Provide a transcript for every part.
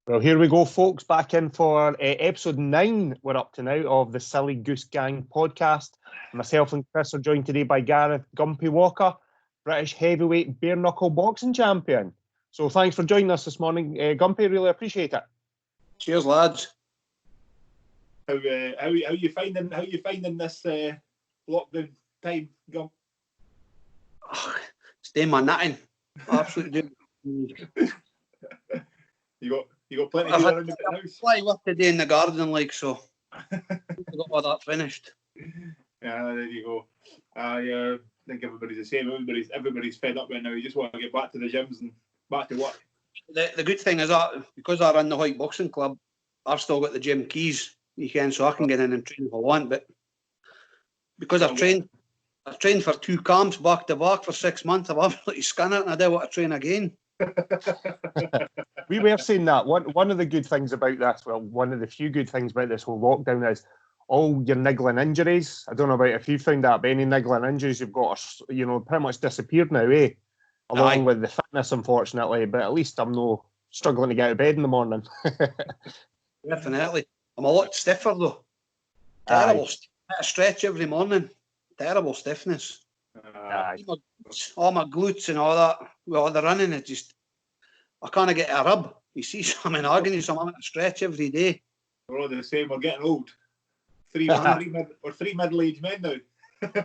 Well, here we go, folks. Back in for episode 9, we're up to now, of the Silly Goose Gang podcast. Myself and Chris are joined today by Gareth Gumpy Walker, British heavyweight bare knuckle boxing champion. So thanks for joining us this morning, Gumpy. Really appreciate it. Cheers, lads. How you finding this lockdown time, Gump? Staying my natting. Absolutely. You got plenty to do around the house. Plenty work to do in the garden, like, so. I got all that finished. Yeah, there you go. I think everybody's the same. Everybody's fed up right now. You just want to get back to the gyms and back to work. The good thing is that because I run the Hoyt Boxing Club, I've still got the gym keys, you can, so I can get in and train if I want. But because I've trained for 2 camps back to back for 6 months, I've absolutely scanned it, and I don't want to train again. We were saying that one of the good things about this, well, one of the few good things about this whole lockdown is all your niggling injuries. I don't know about if you found that, but any niggling injuries you've got are, pretty much disappeared now, eh? Along with the fitness, unfortunately, but at least I'm not struggling to get out of bed in the morning. Definitely. I'm a lot stiffer, though. Terrible. I stretch every morning. Terrible stiffness. All my glutes and all that, with all the running, I can't get a rub. You see, so I'm in agony, so I'm having to stretch every day. We're all the same. We're getting old. Three middle-aged men now. 3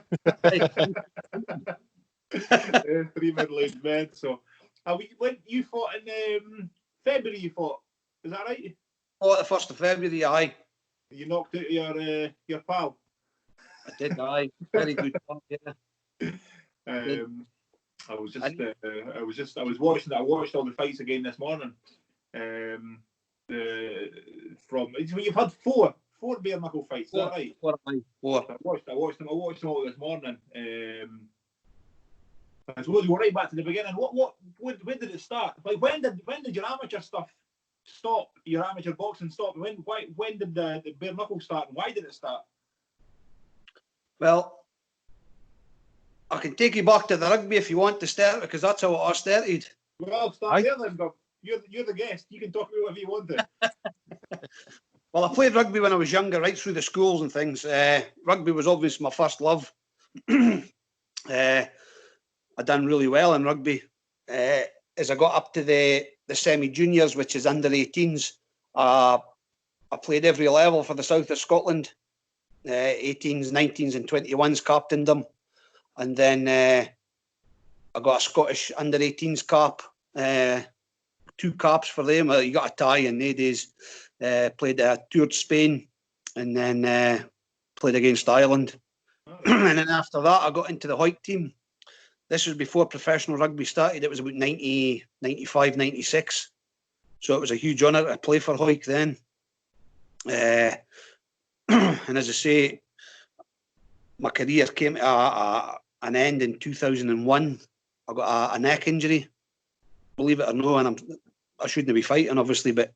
middle-aged men. So, when you fought in February, is that right? Oh, the 1st of February, aye. You knocked out your pal. I did, aye. Very good pal, yeah. I watched all the fights again this morning. You've had four bare knuckle fights, is that right? Four. I watched them all this morning. I suppose we're right back to the beginning. When did it start? Like when did your amateur stuff stop? Your amateur boxing stop? When did the bare knuckle start, and why did it start? Well, I can take you back to the rugby if you want to start, because that's how I started. Well, start there then, Gump. You're the guest. You can talk about whatever you want to. Well, I played rugby when I was younger, right through the schools and things. Rugby was obviously my first love. I done really well in rugby. As I got up to the semi-juniors, which is under 18s, I played every level for the south of Scotland. 18s, 19s and 21s, captained them. And then I got a Scottish under 18s cap, 2 caps for them. You got a tie in their days. Played toured Spain, and then played against Ireland. And then after that, I got into the Hoyt team. This was before professional rugby started. It was about 90, 95, 96. So it was a huge honour to play for Hoyt then. And as I say, my career came to an end in 2001. I got a neck injury, believe it or not, and I shouldn't be fighting, obviously, but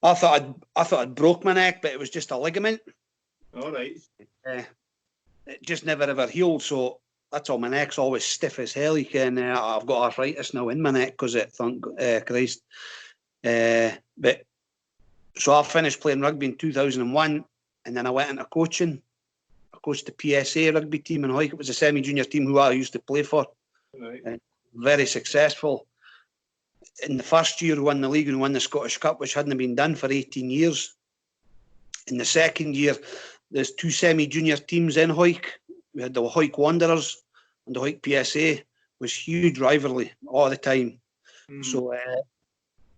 I thought I'd broke my neck, but it was just a ligament. All right. It just never ever healed, so that's all. My neck's always stiff as hell. You can. I've got arthritis now in my neck because it. Thank Christ. But so I finished playing rugby in 2001, and then I went into coaching. I coached the PSA rugby team in Hoyt. It was a semi-junior team who I used to play for. Right. Very successful. In the first year, we won the league and won the Scottish Cup, which hadn't been done for 18 years. In the second year, there's 2 semi-junior teams in Hoyt. We had the Hoyt Wanderers and the Hoyt PSA. It was huge rivalry all the time. So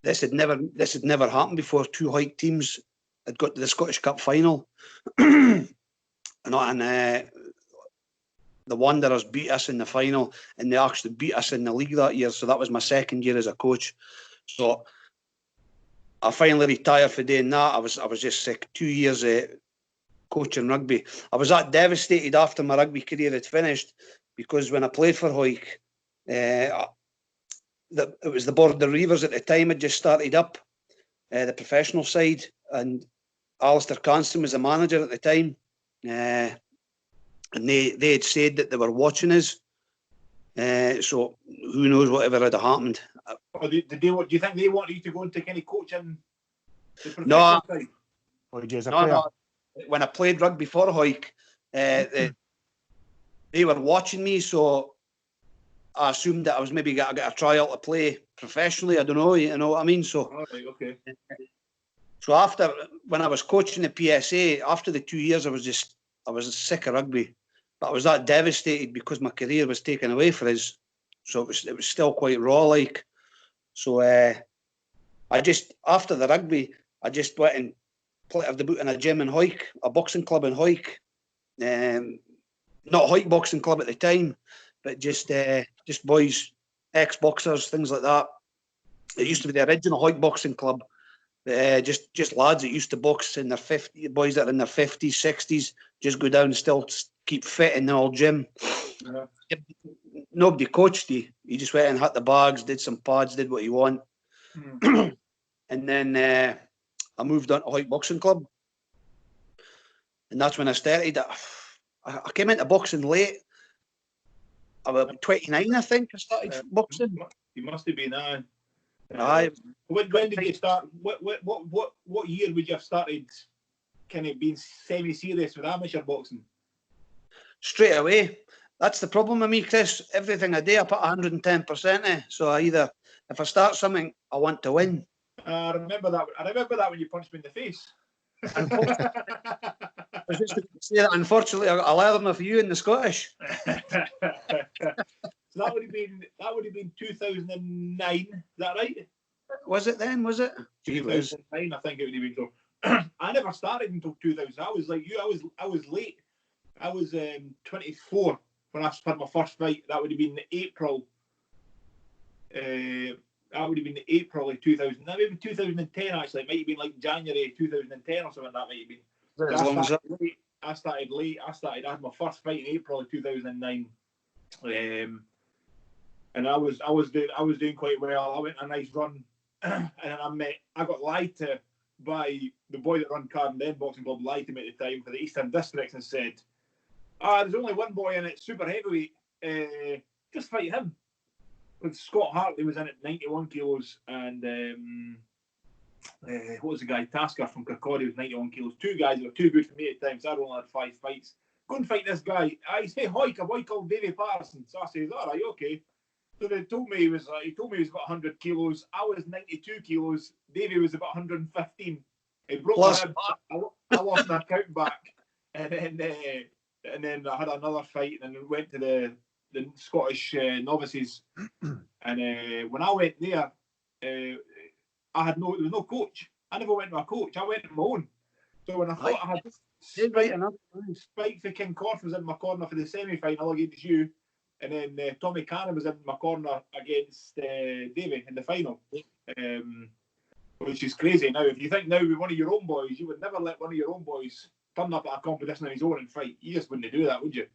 this had never happened before. 2 Hoyt teams had got to the Scottish Cup final. And the Wanderers beat us in the final, and they actually beat us in the league that year. So that was my second year as a coach. So I finally retired for doing that. I was just sick. 2 years coaching rugby. I was that devastated after my rugby career had finished, because when I played for Hoyt, it was the Border Reivers at the time had just started up, the professional side, and Alistair Cranston was the manager at the time. And they had said that they were watching us. So who knows whatever had happened. Do you think they wanted you to go into kind of coaching No, Or did you as a no, player? no. When I played rugby for Hoyk, they were watching me, so I assumed that I was maybe going to get a trial to play professionally. I don't know, you know what I mean? So, All right, okay. so after, when I was coaching the PSA, after the 2 years, I was sick of rugby. But I was that devastated because my career was taken away for us. So it was still quite raw, like. So I just, after the rugby, I just went and played the boot in a gym in Hoyk, a boxing club in Hoyk. Not Hoyk Boxing Club at the time, but just boys, ex-boxers, things like that. It used to be the original Hoyk Boxing Club. Just lads that used to box in their 50s, boys that are in their 50s, 60s, just go down and still keep fit in the old gym. Uh-huh. Nobody coached you. You just went and hit the bags, did some pads, did what you want. And then I moved on to Hoyk Boxing Club. And that's when I started. I came into boxing late. About 29, I think, I started boxing. You must have been, Aye. When did you start? What year would you have started kind of being semi-serious with amateur boxing? Straight away. That's the problem with me, Chris. Everything I do, I put 110% in. So if I start something, I want to win. I remember that when you punched me in the face. I was just going to say that, unfortunately, I learned off you in the Scottish. So that would have been 2009. Is that right? Was it then? Was it? 2009, I think it would have been. So I never started until 2000. I was like you. I was late. I was 24 when I had my first fight. That would have been April. That would have been April of 2000. That maybe 2010 actually. It might have been like January 2010 or something. That might have been. I started late. I had my first fight in April of 2009. And I was doing quite well. I went on a nice run, and I got lied to by the boy that run Carden Den Boxing Club. Lied to me at the time for the Eastern Districts and said, there's only one boy in it, super heavyweight. Just fight him. With Scott Hartley was in at 91 kilos, and what was the guy? Tasker from Kirkcaldy was 91 kilos. Two guys that were too good for me at the time, so I only had 5 fights. Go and fight this guy. I say Hoyk, a boy called Davy Patterson. So I says, all right, okay. So they told me he was about 100 kilos. I was 92 kilos. Davy was about 115. He broke my ribs. I lost my count back, and then I had another fight, and then went to the Scottish novices. And when I went there, there was no coach. I never went to a coach. I went on my own. So when I thought I had Spike for King Corf was in my corner for the semi-final against you, and then Tommy Cannon was in my corner against Davy in the final, which is crazy. Now, if you think now with one of your own boys, you would never let one of your own boys turn up at a competition on his own and fight. You just wouldn't do that, would you?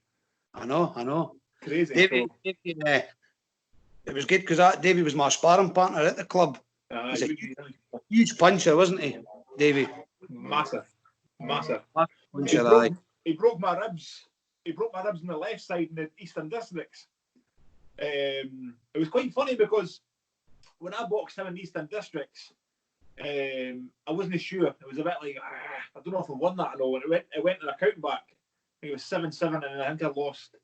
I know. Crazy. Davy, it was good because Davy was my sparring partner at the club. He's a huge puncher, wasn't he, Davy? Massive. Puncher, he broke my ribs. He broke my ribs on the left side in the Eastern Districts. It was quite funny because when I boxed him in the Eastern Districts, I wasn't sure. It was a bit like, I don't know if I won that or no. And it went to the count back. I think it was 7-7, and I think I lost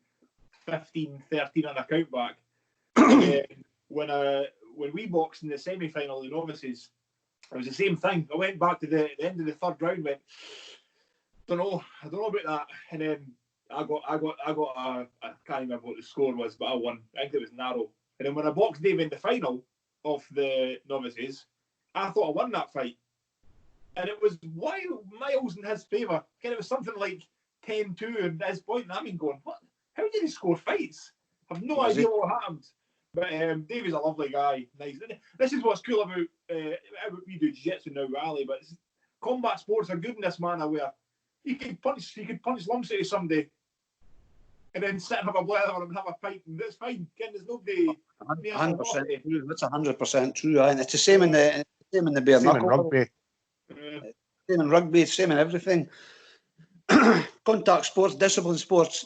15-13 on the count back. When we boxed in the semi-final of the novices, it was the same thing. I went back to the end of the third round, went, I don't know about that, and then I can't remember what the score was, but I won. I think it was narrow. And then when I boxed Dave in the final of the novices, I thought I won that fight, and it was miles in his favour. It was something like 10-2 at his point, and I mean, going, what? How did he score fights? I've no idea what happened. But Dave is a lovely guy. Nice. This is what's cool about we do jiu-jitsu now, Ali. But combat sports are good in this manner where you could punch lumps out of somebody, and then sit and have a blather and have a fight, and it's fine. There's nobody. 100% true. That's 100% true. And it's the same in the bare knuckle. Rugby. Same in rugby. Same in everything. Contact sports, discipline sports.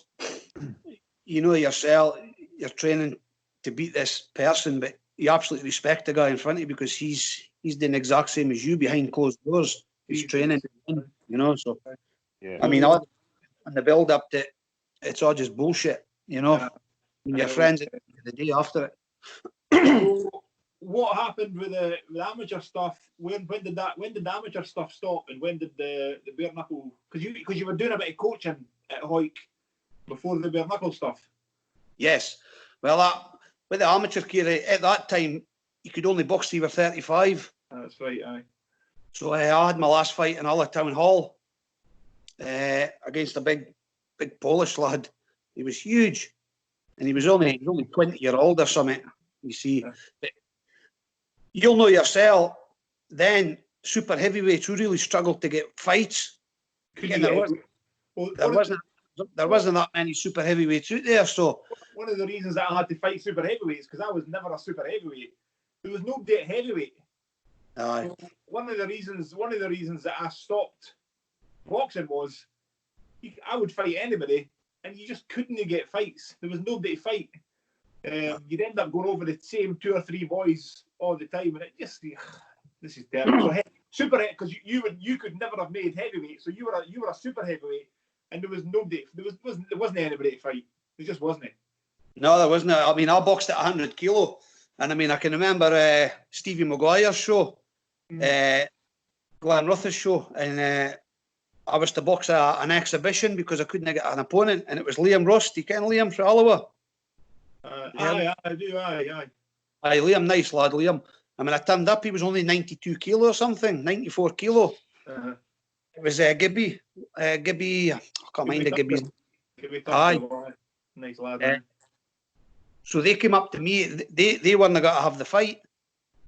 You know yourself. You're training to beat this person, but you absolutely respect the guy in front of you because he's he's doing the exact same as you behind closed doors. He's training, you know. So, Yeah. I mean, on the build up to it's all just bullshit, you know. When your friends the day after it. So what happened with the amateur stuff? When did the amateur stuff stop, and when did the bare knuckle? Because you were doing a bit of coaching at Hoyk before the bare knuckle stuff. Yes, well, with the amateur career at that time, you could only box till you were 35. That's right, aye. So I had my last fight in Alla Town Hall against a big Polish lad. He was huge, and he was only 20-year-old or something. You see, but you'll know yourself. Then super heavyweights who really struggled to get fights. Again, there wasn't that many super heavyweights out there. So one of the reasons that I had to fight super heavyweights because I was never a super heavyweight. There was nobody at heavyweight. Aye. So one of the reasons that I stopped boxing was I would fight anybody, and you just couldn't get fights. There was nobody to fight. You'd end up going over the same 2 or 3 boys all the time, and it just this is terrible. So super, because you could never have made heavyweight, so you were a super heavyweight, and there was nobody. There wasn't anybody to fight. There just wasn't. No, there wasn't. I mean, I boxed at 100 kilo, and I mean, I can remember Stevie Maguire's show, Glenn Ruth's show, and I was to box an exhibition because I couldn't get an opponent, and it was Liam Rust. You ken Liam from Alloa? Aye, I do, aye. Aye, Liam, nice lad, Liam. I mean, I turned up, he was only 92 kilo or something, 94 kilo. It was Gibby, I can't mind the Gibby's. Aye. Nice lad. So they came up to me, they weren't going to have the fight.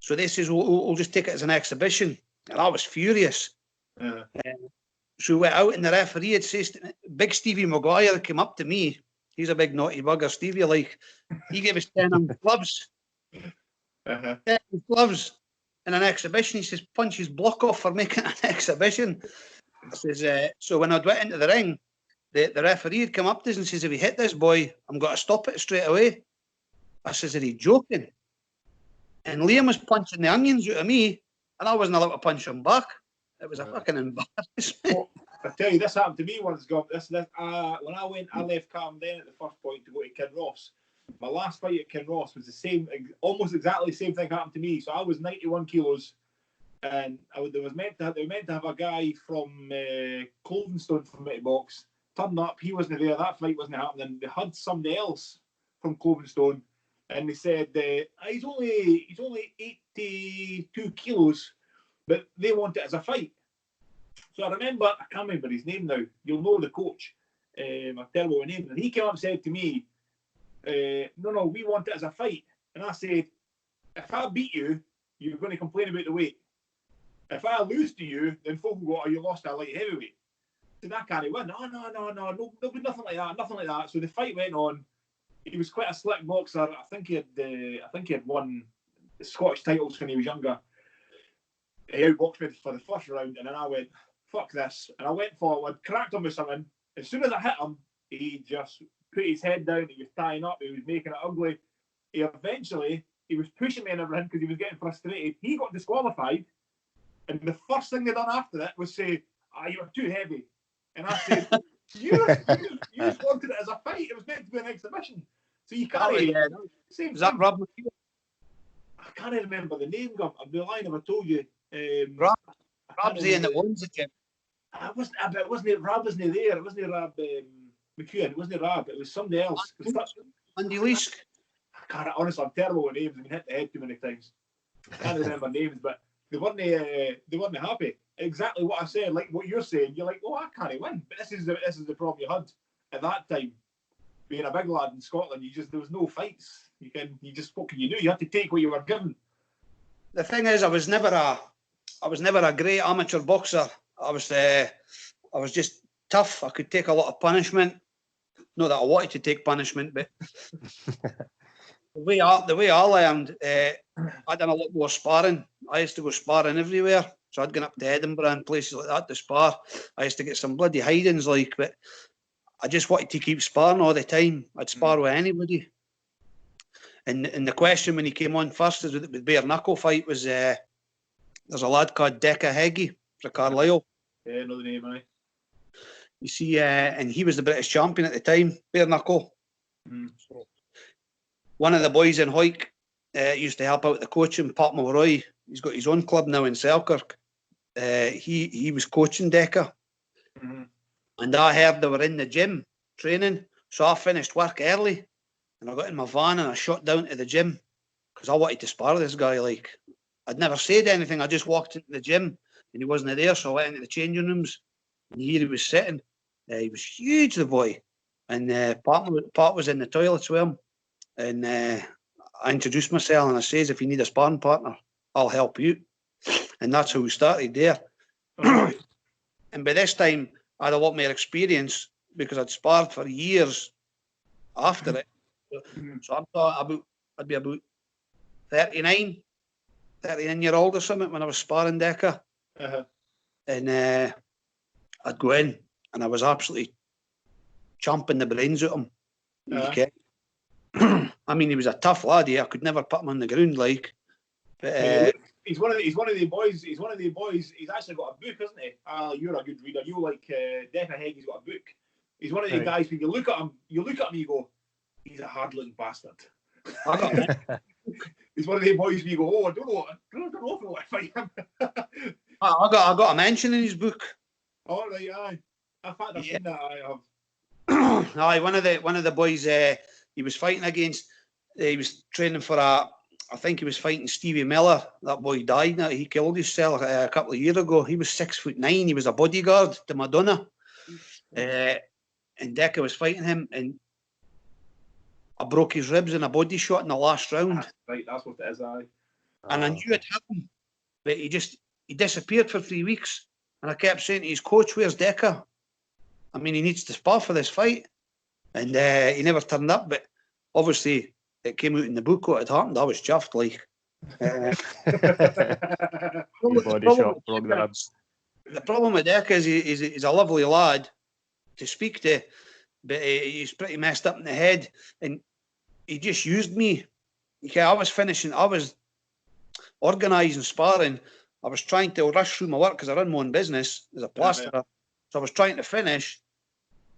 So they says, we'll just take it as an exhibition. And I was furious. So we went out and the referee had says, big Stevie Maguire came up to me. He's a big naughty bugger, Stevie, like, he gave us 10 gloves. 10 gloves in an exhibition. He says, punch his block off for making an exhibition. I says, so when I went into the ring, the referee had come up to us and says, if he hit this boy, I'm going to stop it straight away. I says, are you joking? And Liam was punching the onions out of me, and I wasn't allowed to punch him back. It was a fucking embarrassment. Well, I tell you, this happened to me once, Gump. When I left Camden at the first point to go to Kinross. My last fight at Kinross was the same, almost exactly the same thing happened to me. So I was 91 kilos, and they were meant to have a guy from Clovenstone from me to box. Turned up, he wasn't there. That fight wasn't happening. They had somebody else from Clovenstone, and they said he's only 82 kilos, but they want it as a fight. So I can't remember his name now. You'll know the coach. I'm terrible with names. And he came up and said to me, no, we want it as a fight. And I said, if I beat you, you're going to complain about the weight. If I lose to you, then folk will go, oh, you lost a light heavyweight. I said, I can't win. No, nothing like that. So the fight went on. He was quite a slick boxer. I think he had won the Scottish titles when he was younger. He outboxed me for the first round, and then I went, fuck this. And I went forward, cracked him with something. As soon as I hit him, he just put his head down. He was tying up. He was making it ugly. He was pushing me in the ring because he was getting frustrated. He got disqualified. And the first thing they done after that was say, you were too heavy. And I said, you just wanted it as a fight. It was meant to be an exhibition. So you can't... Is that Rob McHugh? I can't remember the name, Gump. I'd be lying if I told you. Rob's in the ones again. It wasn't Rob wasn't there. It wasn't Rob McEwen. It wasn't Rob. It was somebody else. Andy Leask. Honestly, I'm terrible with names. I've been hit the head too many times. I can't remember names, but they weren't happy. Exactly what I said, like what you're saying. You're like, oh, I can't win. But this is the problem you had at that time. Being a big lad in Scotland, there was no fights. What can you do? You had to take what you were given. The thing is, I was never a great amateur boxer. I was just tough. I could take a lot of punishment. Not that I wanted to take punishment, but the way I learned, I done a lot more sparring. I used to go sparring everywhere. So I'd gone up to Edinburgh and places like that to spar. I used to get some bloody hidings, but I just wanted to keep sparring all the time. I'd spar with anybody. And the question when he came on first is with the bare knuckle fight was there's a lad called Deca Heggie for Carlisle. Yeah, know the name, aye. You see, and he was the British champion at the time, bare knuckle. So one of the boys in Hoyk used to help out the coaching, Pat Mulroy. He's got his own club now in Selkirk. He was coaching Deca. And I heard they were in the gym training. So I finished work early and I got in my van and I shot down to the gym because I wanted to spar this guy. Like, I'd never said anything. I just walked into the gym and he wasn't there. So I went into the changing rooms and here he was sitting. He was huge, the boy. And Pat was in the toilets with him. And I introduced myself and I says, if you need a sparring partner, I'll help you. And that's how we started there. And by this time, I had a lot more experience because I'd sparred for years after it. So I thought I'd be about 39 year old or something when I was sparring Deca. And I'd go in and I was absolutely chomping the brains out of him. I mean, he was a tough lad. I could never put him on the ground, like. But, he's one of the boys. He's one of the boys. He's actually got a book, isn't he? You're a good reader. You like Deca Heggie's got a book. He's one of the guys. When you look at him, and you go, "He's a hard-looking bastard." He's one of the boys. Where you go, "Oh, I don't know if I want to fight him." I got a mention in his book. Oh right, aye. In fact, I've seen that. I have. Aye, one of the boys. He was fighting against. He was training for I think he was fighting Stevie Miller. That boy died. Now he killed himself a couple of years ago. He was 6'9". He was a bodyguard to Madonna. And Deca was fighting him, and I broke his ribs in a body shot in the last round. Right, that's what it is. Aye. And I knew it happened, but he disappeared for 3 weeks. And I kept saying to his coach, "Where's Deca? I mean, he needs to spar for this fight." And he never turned up. But obviously, it came out in the book what had happened. I was chuffed, like. The problem with Deca is he's a lovely lad to speak to, but he's pretty messed up in the head, and he just used me. Okay, I was organising sparring. I was trying to rush through my work because I run my own business as a plasterer. So I was trying to finish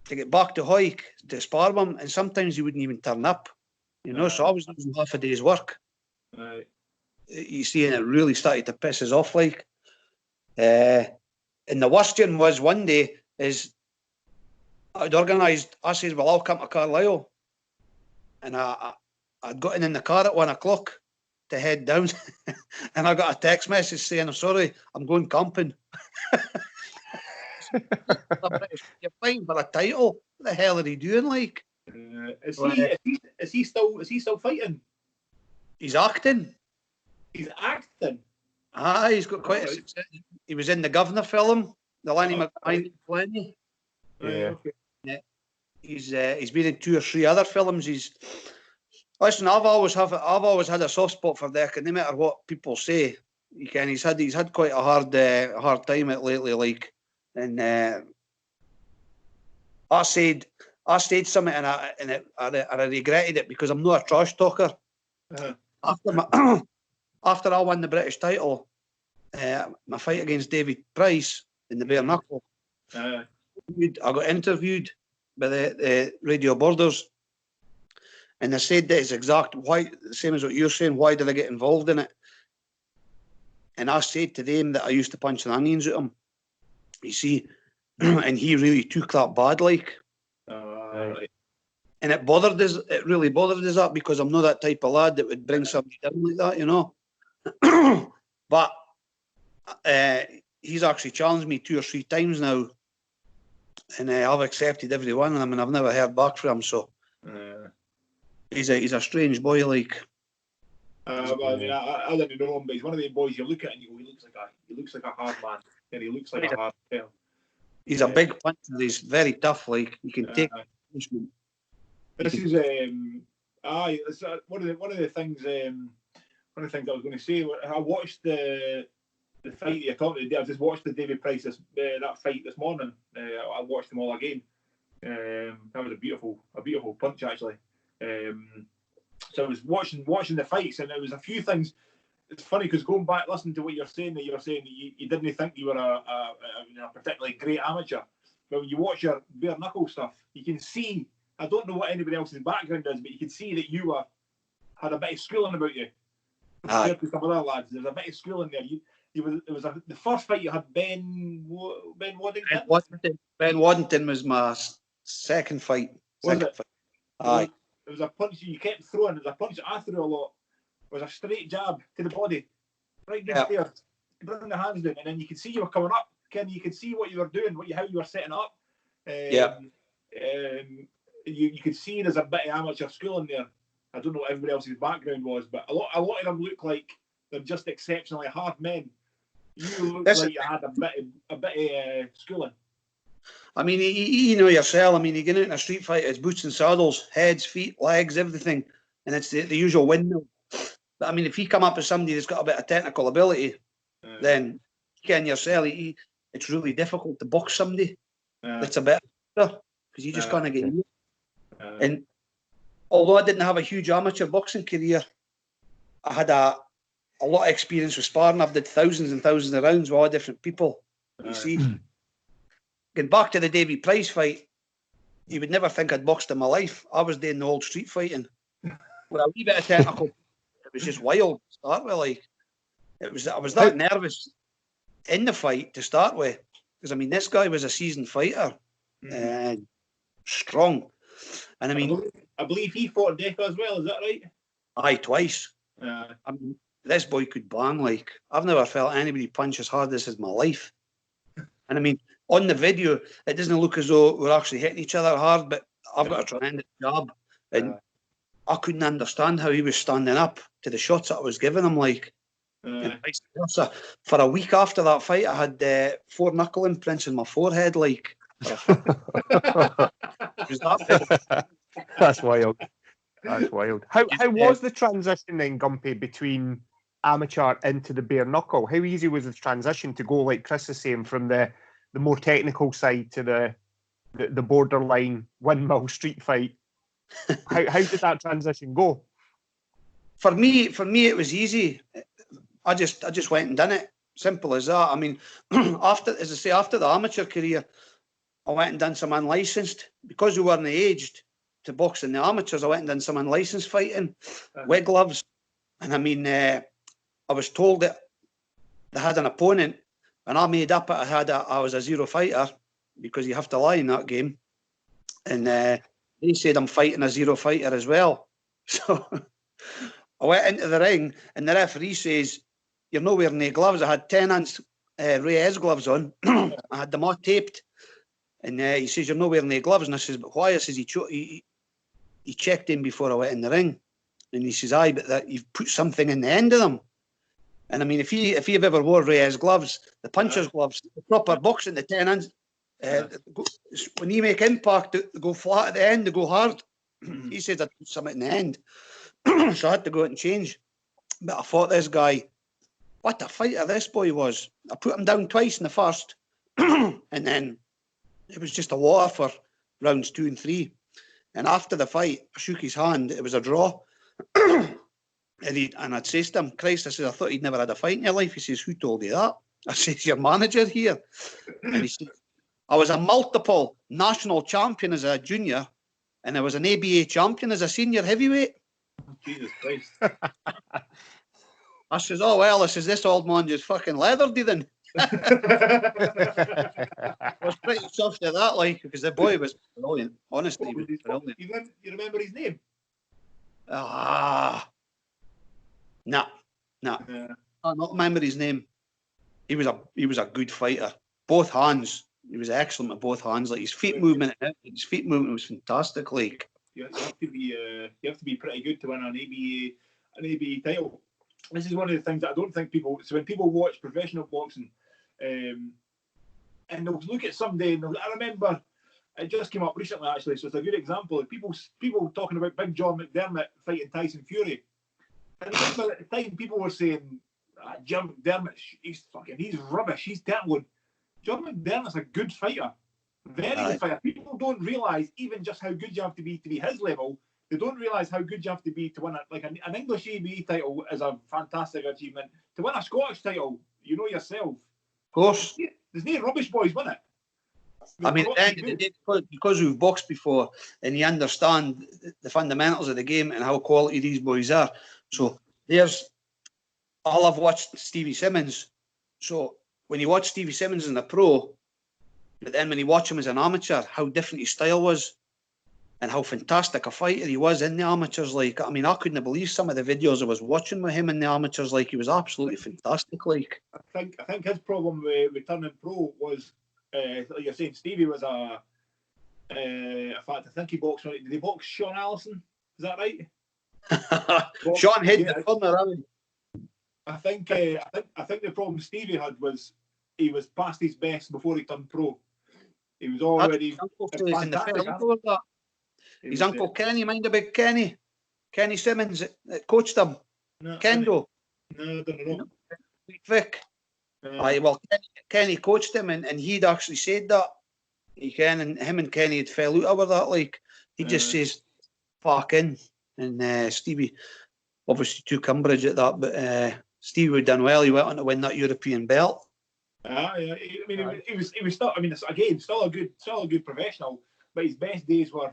to get back to Hoyk to spar with him, and sometimes he wouldn't even turn up. So I was losing half a day's work. Right. You see, and it really started to piss us off, like. And the worst thing was one day is I'd organised. I said, "Well, I'll come to Carlisle," and I'd gotten in the car at 1 o'clock to head down, and I got a text message saying, "I'm sorry, I'm going camping." You're fighting for a title. What the hell are he doing, like? Is he still fighting? He's acting. He's acting. He's got quite a success. He was in the Governor film, the Lanny McFlenny. Yeah. He's been in 2 or 3 other films. Listen, I've always had a soft spot for Deca, no matter what people say. He's had quite a hard time it lately, like. And I said something and I regretted it because I'm not a trash talker. After I won the British title, my fight against David Price in the bare knuckle, I got interviewed by the Radio Borders, and they said that it's exact why, same as what you're saying. Why did I get involved in it? And I said to them that I used to punch the onions at him. You see, and he really took that bad, like. Right. And it bothered us. It really bothered us that because I'm not that type of lad that would bring somebody down like that, But he's actually challenged me 2 or 3 times now, and I've accepted every one of them, and I've never heard back from him. So he's a strange boy, like. Well, I mean, I didn't know him, but he's one of the boys you look at and you go, he looks like a hard man, and he looks like a hard girl. He's a big puncher. He's very tough. Like, you can take punishment. This is it's one of the things I was going to say. I watched the fight that you're talking about. I just watched the David Price that fight this morning. I watched them all again. That was a beautiful punch, actually. So I was watching the fights, and there was a few things. it's funny because going back, listening to what you're saying, that you didn't think you were a particularly great amateur. But when you watch your bare knuckle stuff, you can see. I don't know what anybody else's background is, but you can see that you had a bit of schooling about you compared to some other lads. There's a bit of schooling there. The first fight you had Ben Waddington. Ben Waddington was my second fight. It was a punch you kept throwing. It was a punch that I threw a lot. It was a straight jab to the body, right downstairs. You bring the hands down, and then you could see you were coming up. Ken, you could see what you were doing, how you were setting up. You could see there's a bit of amateur schooling there. I don't know what everybody else's background was, but a lot of them look like they're just exceptionally hard men. You look like you had a bit of schooling. I mean, you know yourself. I mean, you get out in a street fight, it's boots and saddles, heads, feet, legs, everything, and it's the usual windmill. But I mean, if you come up with somebody that's got a bit of technical ability, then you can yourself. It's really difficult to box somebody that's a bit because you just can't get in. And although I didn't have a huge amateur boxing career, I had a lot of experience with sparring. I've did thousands and thousands of rounds with all different people. You see, getting back to the Davy Price fight, you would never think I'd boxed in my life. I was doing the old street fighting with a wee bit of technical. It was just wild to start with. Like I was that nervous in the fight to start with, because I mean, this guy was a seasoned fighter and strong. And I mean, I believe he fought death as well. Is that right? Aye, twice. I mean, this boy could bang. Like, I've never felt anybody punch as hard as this in my life. And I mean, on the video, it doesn't look as though we're actually hitting each other hard, but I've got a tremendous jab. And I couldn't understand how he was standing up to the shots that I was giving him. Like, and vice versa. For a week after that fight, I had 4 knuckle imprints in my forehead. Like, That's wild. That's wild. How was the transition then, Gumpy, between amateur into the bare knuckle? How easy was the transition to go, like Chris is saying, from the more technical side to the borderline windmill street fight? How did that transition go? For me, it was easy. I just went and done it. Simple as that. I mean, after the amateur career, I went and done some unlicensed, because we weren't aged to box in the amateurs. I went and done some unlicensed fighting with gloves, and I mean, I was told that they had an opponent, and I made up I was a zero fighter, because you have to lie in that game, and they said I'm fighting a zero fighter as well. So I went into the ring, and the referee says, "You're not wearing any gloves." I had 10-ounce Reyes gloves on. I had them all taped. And he says, "You're not wearing any gloves." And I says, "But why?" I says, he checked in before I went in the ring. And he says, "Aye, but that you've put something in the end of them." And I mean, if you've ever wore Reyes gloves, the puncher's gloves, the proper boxing, the 10-ounce, when you make impact, they go flat at the end, they go hard. He says, "I put something in the end." So I had to go out and change. But I fought this guy. What a fighter this boy was. I put him down twice in the first. And then it was just a water for rounds 2 and 3. And after the fight, I shook his hand. It was a draw. and I'd say to him, "Christ," I said, "I thought you'd never had a fight in your life." He says, "Who told you that?" I says, "Your manager here." And he said, "I was a multiple national champion as a junior, and I was an ABA champion as a senior heavyweight." Jesus Christ. I says, "Oh, well," I says, "this old man just fucking leathered you then." I was pretty soft at that, like, because the boy was brilliant. Honestly, he was brilliant. You remember his name? Nah. I don't remember his name. He was a good fighter. Both hands. He was excellent at both hands. Like his feet movement was fantastic. Like you have to be pretty good to win an ABA title. This is one of the things that I don't think people. So when people watch professional boxing, and they'll look at somebody, and I remember it just came up recently actually, so it's a good example of people talking about Big John McDermott fighting Tyson Fury. And I remember at the time people were saying, "John McDermott, he's rubbish, he's terrible." John McDermott's a good fighter, very good fighter. People don't realise even just how good you have to be his level, they don't realise how good you have to be to win it. Like an English ABE title is a fantastic achievement. To win a Scottish title, you know yourself. Of course. There's no rubbish boys win it. I mean, at the end of the day, because we've boxed before and you understand the fundamentals of the game and how quality these boys are. So I'll have watched Stevie Simmons. So when you watch Stevie Simmons in the pro, but then when you watch him as an amateur, how different his style was and how fantastic a fighter he was in the amateurs. Like, I mean, I couldn't believe some of the videos I was watching with him in the amateurs. Like, he was absolutely fantastic. Like, I think his problem with turning pro was, like you're saying, Stevie was in fact, I think he boxed. Did he box Sean Allison? Is that right? Sean hit the corner, I mean. I think the problem Stevie had was he was past his best before he turned pro. He was already fantastic. His uncle Kenny, mind about Kenny Simmons that coached him. No, Kendo. No, I don't know. Vic. Well, Kenny coached him, and he'd actually said that. Him and Kenny had fell out over that. Like, he just says, "Fuck in." And Stevie obviously took umbrage at that, but Stevie had done well. He went on to win that European belt. Yeah. I mean, he was still. I mean, again, still a good professional. But his best days were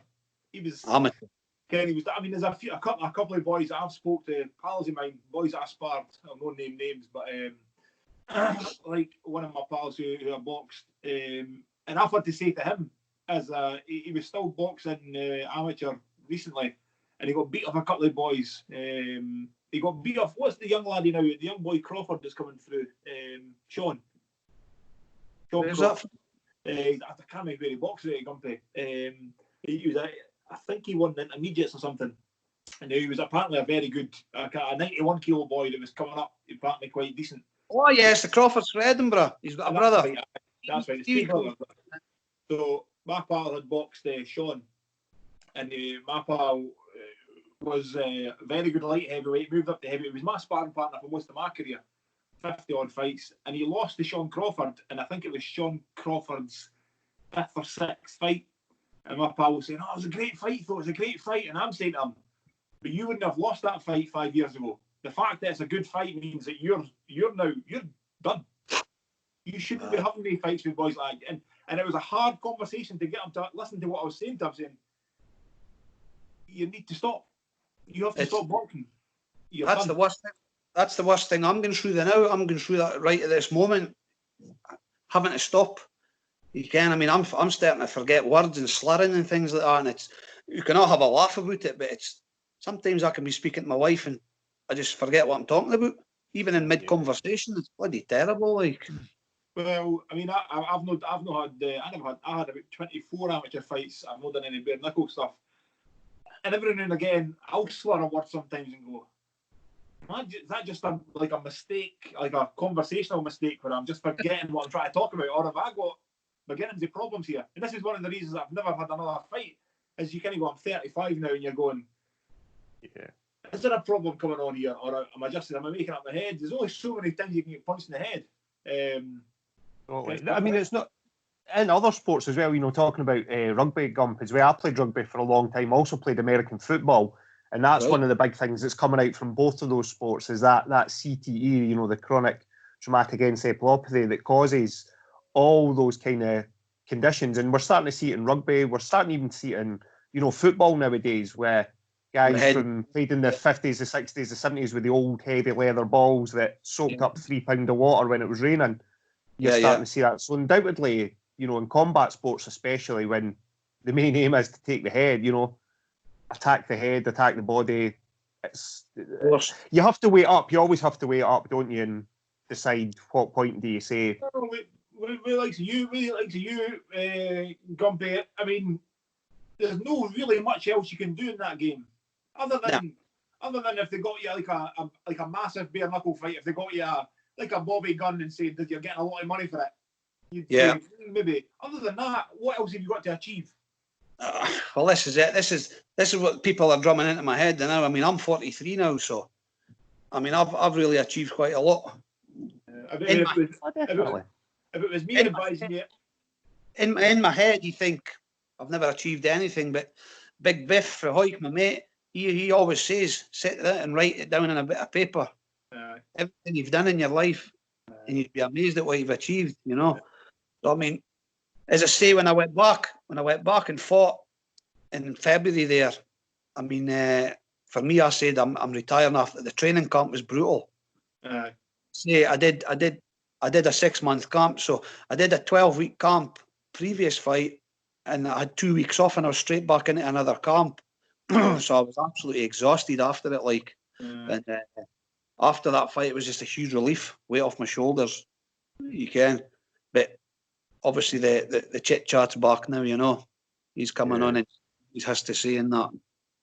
he was amateur. Kenny was. I mean, there's a couple of boys that I've spoke to, pals of mine, boys that I sparred. I won't name names, but like one of my pals who I boxed, and I've had to say to him as he was still boxing amateur recently, and he got beat off a couple of boys. He got beat off. What's the young laddie now? The young boy Crawford that's coming through. Sean Crawford. I can't remember where he boxed at Gumpy. He was, I think he won the intermediates or something. And he was apparently a very good, a 91 kilo boy that was coming up, apparently quite decent. Oh yes, the Crawfords from Edinburgh. He's got a brother. That's right. It's brother. So my pal had boxed Sean, and my pal was a very good light heavyweight. Moved up to heavyweight. He was my sparring partner for most of my career, 50 odd fights, and he lost to Sean Crawford, and I think it was Sean Crawford's 5th or 6th fight. And my pal was saying, "Oh, it was a great fight, though. It was a great fight." And I'm saying to him, "But you wouldn't have lost that fight 5 years ago. The fact that it's a good fight means that you're done. You shouldn't be having any fights with boys like that." And it was a hard conversation to get him to listen to what I was saying to him, saying, "You need to stop. You have to stop boxing." That's the worst thing. That's the worst thing I'm going through now. I'm going through that right at this moment, having to stop. You can. I mean, I'm starting to forget words and slurring and things like that. And you can all have a laugh about it, but sometimes I can be speaking to my wife and I just forget what I'm talking about, even in mid conversation. It's bloody terrible. Like, well, I mean, I had about 24 amateur fights. I've not done any bare knuckle stuff, and every now and again I'll slur a word sometimes and go, "Is that just a mistake, like a conversational mistake where I'm just forgetting what I'm trying to talk about, or have I got beginning into problems here?" And this is one of the reasons I've never had another fight. Is you kind of go, I'm 35 now, and you're going, is there a problem coming on here, or am I making up my head? There's only so many times you can get punched in the head. I mean, it's not in other sports as well. You know, talking about rugby, Gump, as well. I played rugby for a long time. Also played American football, and that's one of the big things that's coming out from both of those sports is that CTE, you know, the chronic traumatic encephalopathy that causes all those kind of conditions. And we're starting to see it in rugby. We're starting to even see it in, you know, football nowadays, where guys from played in the 50s, the 60s, the 70s with the old heavy leather balls that soaked up 3 pounds of water when it was raining. You're starting to see that. So undoubtedly, you know, in combat sports especially, when the main aim is to take the head, you know, attack the head, attack the body, you have to weigh up. You always have to weigh up, don't you, and decide what point do you say. We like you, Gumpy. I mean, there's no really much else you can do in that game, other than if they got you like a massive bare knuckle fight. If they got you like a Bobby gun and said that you're getting a lot of money for it, you'd say, maybe. Other than that, what else have you got to achieve? Well, this is it. This is what people are drumming into my head now. I mean, I'm 43 now, so I mean, I've really achieved quite a lot. If it was me advising you, in my head, you think I've never achieved anything, but Big Biff for Hoyk, my mate, he always says, sit there and write it down on a bit of paper. Everything you've done in your life, and you'd be amazed at what you've achieved, you know. So I mean, as I say, when I went back and fought in February there, I mean, for me, I said I'm retiring after the training camp was brutal. See, I did a 6-month camp, so I did a 12-week camp previous fight, and I had 2 weeks off, and I was straight back into another camp. So I was absolutely exhausted after it, like, and after that fight, it was just a huge relief, weight off my shoulders. You can, but obviously the chit chat's back now. You know, he's coming on and he has to say in that.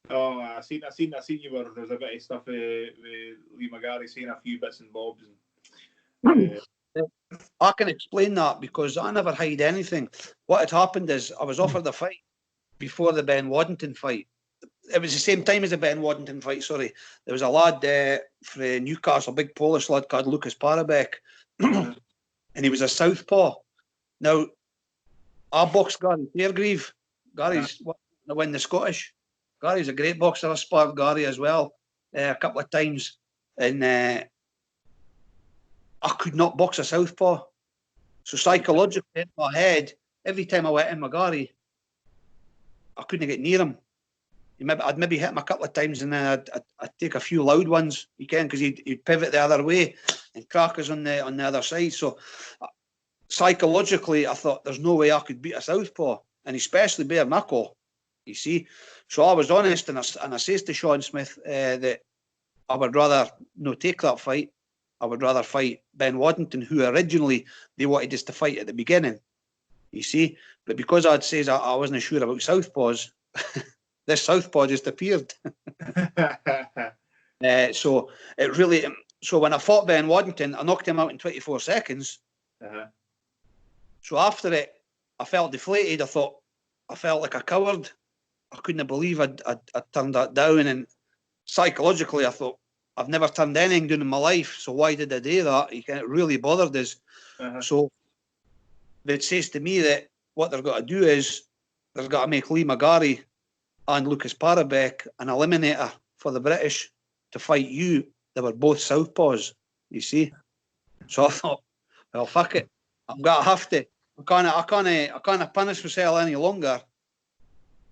Oh, I seen you were there's a bit of stuff with Lee McGarry saying a few bits and bobs. And, I can explain that because I never hide anything. What had happened is I was offered a fight before the Ben Waddington fight. It was the same time as the Ben Waddington fight, sorry. There was a lad from Newcastle, a big Polish lad called Lucas Parabek, and he was a southpaw. Now, I boxed Gary Fairgrieve. Gary's win the Scottish. Gary's a great boxer. I sparred Gary as well a couple of times. And I could not box a southpaw. So psychologically in my head, every time I went in with Gary, I couldn't get near him. I'd maybe hit him a couple of times and then I'd take a few loud ones, you can, because he'd pivot the other way and crack us on the other side. So psychologically, I thought there's no way I could beat a southpaw, and especially bare knuckle, you see. So I was honest, and I says to Sean Smith that I would rather take that fight. I would rather fight Ben Waddington, who originally they wanted us to fight at the beginning, you see. But because I'd says I wasn't sure about southpaws, this southpaw just appeared. So it really. So when I fought Ben Waddington, I knocked him out in 24 seconds. So after it, I felt deflated. I felt like a coward. I couldn't believe I'd turned that down. And psychologically, I thought, I've never turned anything down in my life, so why did I do that? It really bothered us. So it says to me that what they've got to do is they've got to make Lee McGarry and Lucas Parabek an eliminator for the British to fight you. They were both southpaws, you see. So I thought, well, fuck it. I'm gonna have to. I can't punish myself any longer.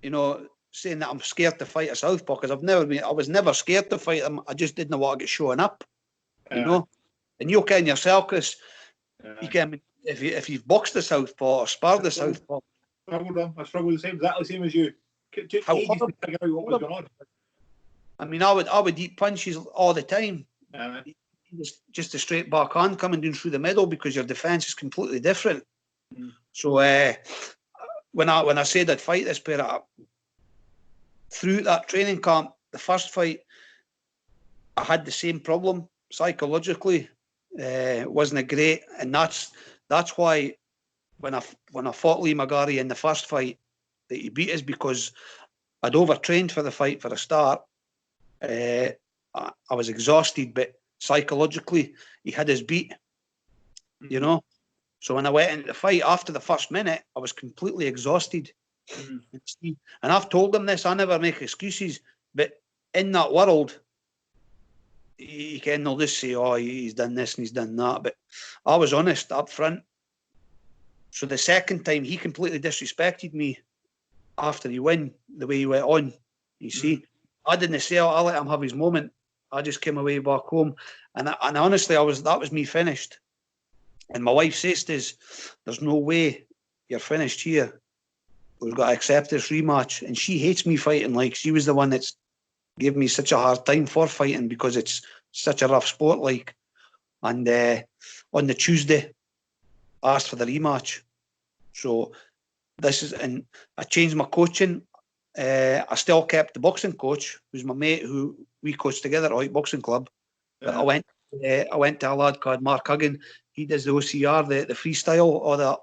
You know, saying that I'm scared to fight a southpaw, because I was never scared to fight them. I just didn't want to get showing up. You know, and you can yourself, Chris. You can, if you've boxed a southpaw or sparred the southpaw. I struggled exactly the same as you. How hard to figure out what was going on. I mean, I would eat punches all the time. Just a straight backhand coming down through the middle, because your defence is completely different. So when I said I'd fight this pair, through that training camp, the first fight, I had the same problem psychologically. Wasn't great, and that's why when I fought Lee McGarry in the first fight, that he beat us, because I'd overtrained for the fight for a start. I was exhausted, but psychologically, he had us beat. You know. So when I went into the fight, after the first minute, I was completely exhausted. And I've told them this, I never make excuses, but in that world, you can, they'll just say, oh, he's done this and he's done that. But I was honest up front. So the second time, he completely disrespected me after he won, the way he went on. You see, I didn't say, I let him have his moment. I just came away back home. And honestly, that was me finished. And my wife says to us, there's no way you're finished here. We've got to accept this rematch. And she hates me fighting. Like, she was the one that's gave me such a hard time for fighting, because it's such a rough sport. Like, and on the Tuesday, I asked for the rematch. So and I changed my coaching. I still kept the boxing coach, who's my mate, who we coached together at White Boxing Club. But I went to a lad called Mark Huggin. He does the OCR, the freestyle, or that.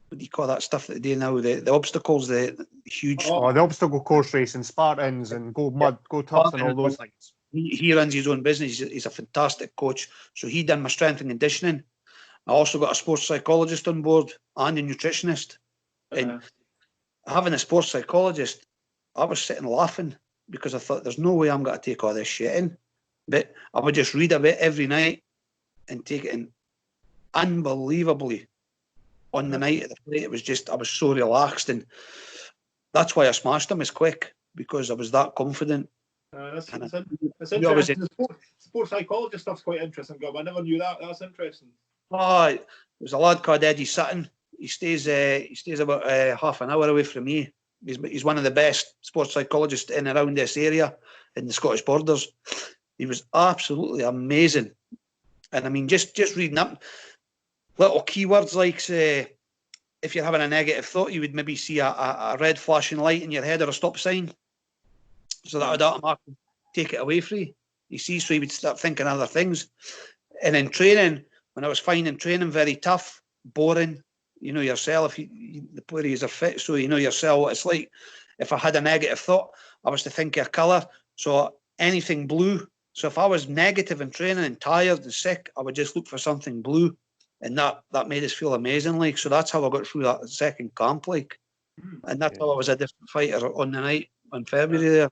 What do you call that stuff that they do now? The obstacles, the huge. Oh, the obstacle course racing, Spartans, and go mud, go tough, and all those things. He runs his own business. He's a fantastic coach. So he done my strength and conditioning. I also got a sports psychologist on board and a nutritionist. And having a sports psychologist, I was sitting laughing because I thought there's no way I'm going to take all this shit in. But I would just read a bit every night and take it in unbelievably. On the night of the fight, it was just, I was so relaxed, and that's why I smashed him as quick, because I was that confident. That's And interesting. Sports psychologist stuff's quite interesting, Gub. I never knew that. That's interesting. Oh, there's a lad called Eddie Sutton. He stays about half an hour away from me. He's one of the best sports psychologists in and around this area in the Scottish borders. He was absolutely amazing. And I mean, just reading up little keywords like, say, if you're having a negative thought, you would maybe see a red flashing light in your head or a stop sign. So that would automatically take it away from you. You see, so you would start thinking other things. And in training, when I was finding training very tough, boring, you know yourself, the players are fit, so you know yourself what it's like. If I had a negative thought, I was to think of a colour. So anything blue. So if I was negative in training and tired and sick, I would just look for something blue. And that made us feel amazing. Like, so that's how I got through that second camp. Like, and that's how I was a different fighter on the night in February there.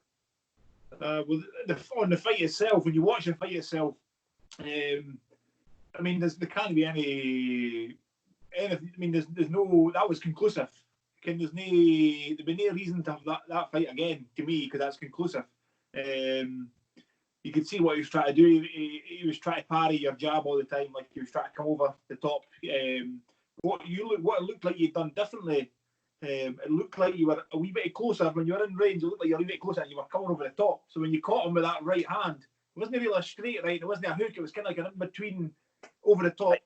On the fight itself, when you watch the fight itself, I mean, there can't be anything. I mean, there's no. That was conclusive. There'd be no reason to have that fight again to me, because that's conclusive. You could see what he was trying to do. He was trying to parry your jab all the time, like he was trying to come over the top. What it looked like you'd done differently. It looked like you were a wee bit closer. When you were in range, it looked like you were a wee bit closer and you were coming over the top. So when you caught him with that right hand, it wasn't really a straight right, it wasn't a hook, it was kind of like an in-between over the top.